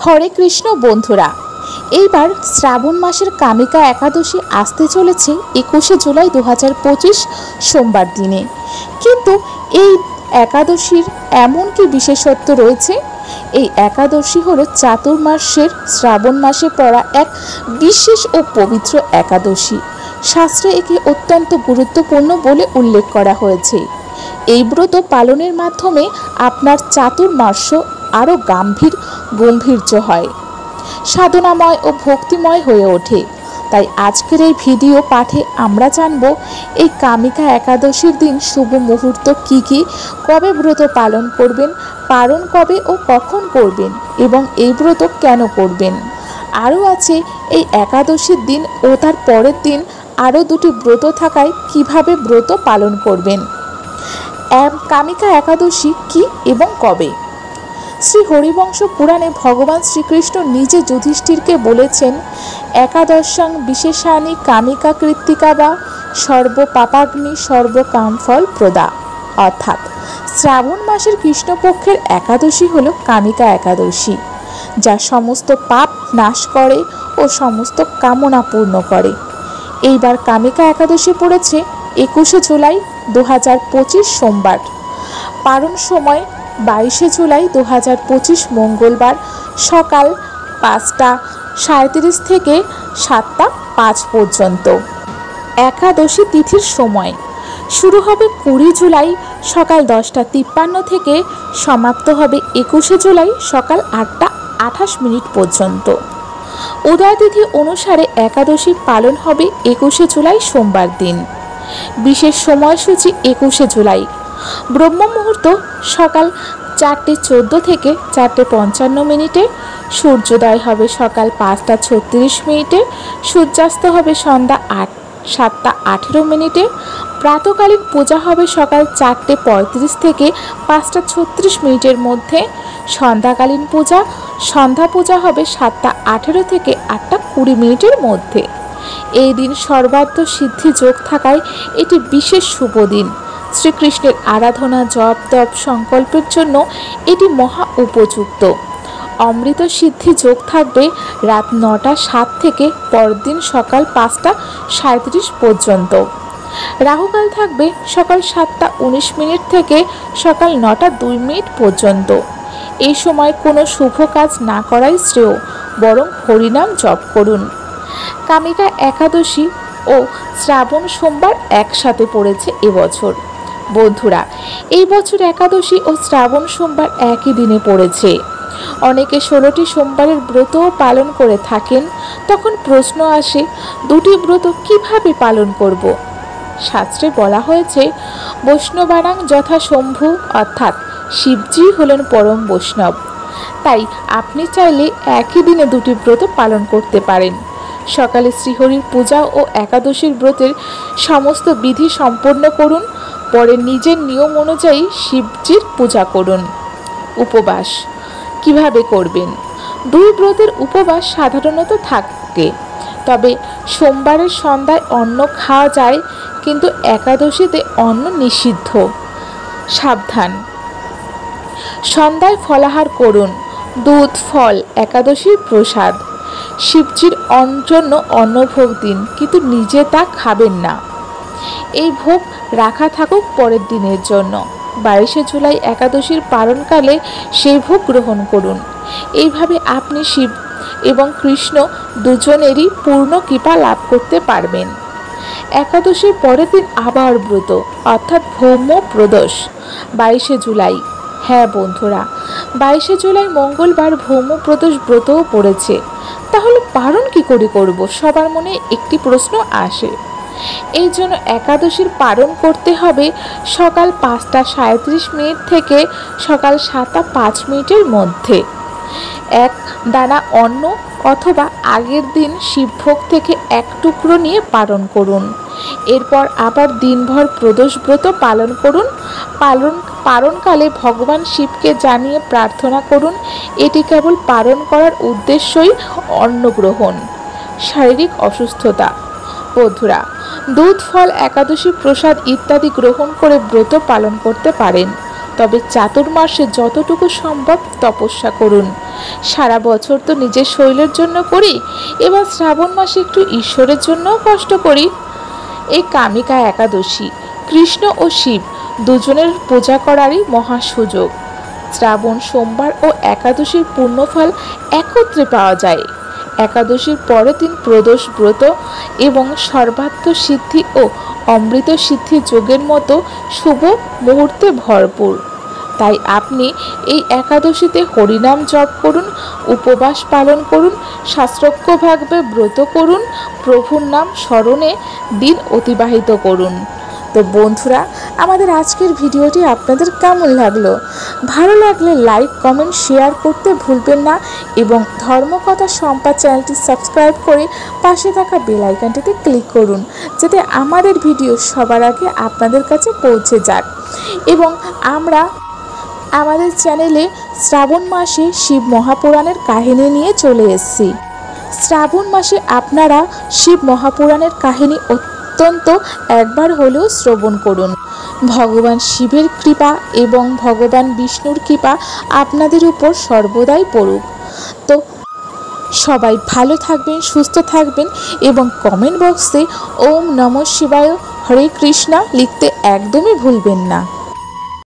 হরে কৃষ্ণ বন্ধুরা, এইবার শ্রাবণ মাসের কামিকা একাদশী আসতে চলেছে 21শে জুলাই 2025 সোমবার দিনে। কিন্তু এই একাদশীর এমন কি বিশেষত্ব রয়েছে? এই একাদশী হলো চাতুর্মাসের শ্রাবণ মাসে পড়া এক বিশেষ ও পবিত্র একাদশী। শাস্ত্রে একে অত্যন্ত গুরুত্বপূর্ণ বলে উল্লেখ করা হয়েছে। এই ব্রত পালনের মাধ্যমে আপনার চাতুর্মাস আরও গম্ভীর্য হয়, সাধনাময় ও ভক্তিময় হয়ে ওঠে। তাই আজকের এই ভিডিও পাঠে আমরা জানব এই কামিকা একাদশীর দিন শুভ মুহূর্ত কী, কবে ব্রত পালন করবেন, পালন কবে ও কখন করবেন এবং এই ব্রত কেন করবেন। আরও আছে এই একাদশীর দিন ও তার পরের দিন আরও দুটি ব্রত থাকায় কিভাবে ব্রত পালন করবেন। কামিকা একাদশী কি এবং কবে? শ্রী হরিবংশ পুরাণে ভগবান শ্রীকৃষ্ণ নিজে যুধিষ্ঠিরকে বলেছেন, একাদশাং বিশেষানি কামিকা কৃত্তিকা বা সর্বপাপাগ্নি সর্বকামফল প্রদা। অর্থাৎ শ্রাবণ মাসের কৃষ্ণপক্ষের একাদশী হল কামিকা একাদশী, যা সমস্ত পাপ নাশ করে ও সমস্ত কামনা পূর্ণ করে। এইবার কামিকা একাদশী পড়েছে 21শে জুলাই 2025 সোমবার। পালন সময় 22শে জুলাই 2025 মঙ্গলবার সকাল 5:37 থেকে 7:05 পর্যন্ত। একাদশী তিথির সময় শুরু হবে 20 জুলাই সকাল 10:53 থেকে সমাপ্ত হবে 21শে জুলাই সকাল 8:28 পর্যন্ত। উদয় তিথি অনুসারে একাদশী পালন হবে 21শে জুলাই সোমবার দিন। বিশেষ সময়সূচি 21শে জুলাই। ব্রহ্ম মুহূর্ত সকাল 4:14 থেকে 4:55। সূর্যোদয় হবে সকাল 5:36। সূর্যাস্ত হবে সন্ধ্যা 7:18। প্রাতকালীন পূজা হবে সকাল 4:35 থেকে 5:36 মধ্যে। সন্ধ্যাকালীন সন্ধ্যা পূজা হবে 7:18 থেকে 8:20 মধ্যে। এই দিন সর্বার্থ সিদ্ধি যোগ থাকায় এটি বিশেষ শুভ দিন। শ্রীকৃষ্ণের আরাধনা, জপ তপ সংকল্পের জন্য এটি মহা উপযুক্ত। অমৃত সিদ্ধি যোগ থাকবে রাত 9:07 থেকে পরদিন সকাল 5:37 পর্যন্ত। রাহুকাল থাকবে সকাল 7:19 থেকে সকাল 9:02 পর্যন্ত। এই সময় কোনো শুভ কাজ না করাই শ্রেয়, বরং হরিনাম জপ করুন। কামিকা একাদশী ও শ্রাবণ সোমবার একসাথে পড়েছে এবছর। বন্ধুরা, এই বছর একাদশী ও শ্রাবণ সোমবার একই দিনে পড়েছে। অনেকে 16টি সোমবারের ব্রতও পালন করে থাকেন। তখন প্রশ্ন আসে, দুটি ব্রত কিভাবে পালন করব? শাস্ত্রে বলা হয়েছে, বৈষ্ণবানাং যথা শম্ভু, অর্থাৎ শিবজি হলেন পরম বৈষ্ণব। তাই আপনি চাইলে একই দিনে দুটি ব্রত পালন করতে পারেন। সকালে শ্রীহরির পূজা ও একাদশীর ব্রতের সমস্ত বিধি সম্পন্ন করুন, পরে নিজের নিয়ম অনুযায়ী শিবজির পূজা করুন। উপবাস কিভাবে করবেন? দুই ব্রতের উপবাস সাধারণত থাকে, তবে সোমবারের সন্ধ্যায় অন্ন খাওয়া যায়, কিন্তু একাদশীতে অন্ন নিষিদ্ধ। সাবধান, সন্ধ্যায় ফলাহার করুন। দুধ, ফল একাদশীর প্রসাদ। শিবজির জন্য অন্নভোগ দিন, কিন্তু নিজে তা খাবেন না। এই ভোগ রাখা থাকুক পরের দিনের জন্য। 22শে জুলাই একাদশীর পালনকালে সেই ভোগ গ্রহণ করুন। এইভাবে আপনি শিব এবং কৃষ্ণ দুজনেরই পূর্ণ কৃপা লাভ করতে পারবেন। একাদশীর পরের দিন আবার ব্রত, অর্থাৎ ভৌম প্রদোষ 22শে জুলাই। হ্যাঁ বন্ধুরা, 22শে জুলাই মঙ্গলবার ভৌম প্রদোষ ব্রতও পড়েছে। তাহলে পালন কি করে করব? সবার মনে একটি প্রশ্ন আসে। এই জন্য একাদশীর পালন করতে হবে সকাল 5:37 থেকে সকাল 7:05 মধ্যে। এক দানা অন্ন অথবা আগের দিন শিবভোগ থেকে এক টুকরো নিয়ে পালন করুন। এরপর আবার দিনভর প্রদোষ ব্রত পালন করুন। পালনকালে ভগবান শিবকে জানিয়ে প্রার্থনা করুন। এটি কেবল পালন করার উদ্দেশ্যই অন্ন গ্রহণ। শারীরিক অসুস্থতা। বন্ধুরা, দুধ, ফল, একাদশী প্রসাদ ইত্যাদি গ্রহণ করে ব্রত পালন করতে পারেন। তবে চাতুর্মাসে যতটুকু সম্ভব তপস্যা করুন। সারা বছর তো নিজের শরীরের জন্য করি, এবার শ্রাবণ মাসে একটু ঈশ্বরের জন্যও কষ্ট করি। এই কামিকা একাদশী কৃষ্ণ ও শিব দুজনের পূজা করারই মহা সুযোগ। শ্রাবণ সোমবার ও একাদশীর পূর্ণফল একত্রে পাওয়া যায়। একাদশীর পরের দিন প্রদোষ ব্রত এবং সর্বাত্ম সিদ্ধি ও অমৃত সিদ্ধি যোগের মতো শুভ মুহূর্তে ভরপুর। তাই আপনি এই একাদশীতে হরিনাম জপ করুন, উপবাস পালন করুন, শাস্ত্রোক্তভাবে ব্রত করুন, প্রভুর নাম স্মরণে দিন অতিবাহিত করুন। তো বন্ধুরা, আমাদের আজকের ভিডিওটি আপনাদের কেমন লাগলো? ভালো লাগলে লাইক, কমেন্ট, শেয়ার করতে ভুলবেন না এবং ধর্মকথা সম্পাদ চ্যানেলটি সাবস্ক্রাইব করে পাশে থাকা বেল আইকনটিতে ক্লিক করুন, যাতে আমাদের ভিডিও সবার আগে আপনাদের কাছে পৌঁছে যাক। এবং আমরা আমাদের চ্যানেলে শ্রাবণ মাসে শিব মহাপুরাণের কাহিনী নিয়ে চলে এসেছি। শ্রাবণ মাসে আপনারা শিব মহাপুরাণের কাহিনী অত্যন্ত একবার হলেও শ্রবণ করুন। ভগবান শিবের কৃপা এবং ভগবান বিষ্ণুর কৃপা আপনাদের উপর সর্বদাই পড়ুক। তো সবাই ভালো থাকবেন, সুস্থ থাকবেন এবং কমেন্ট বক্সে ওম নমঃ শিবায়, হরে কৃষ্ণা লিখতে একদমই ভুলবেন না।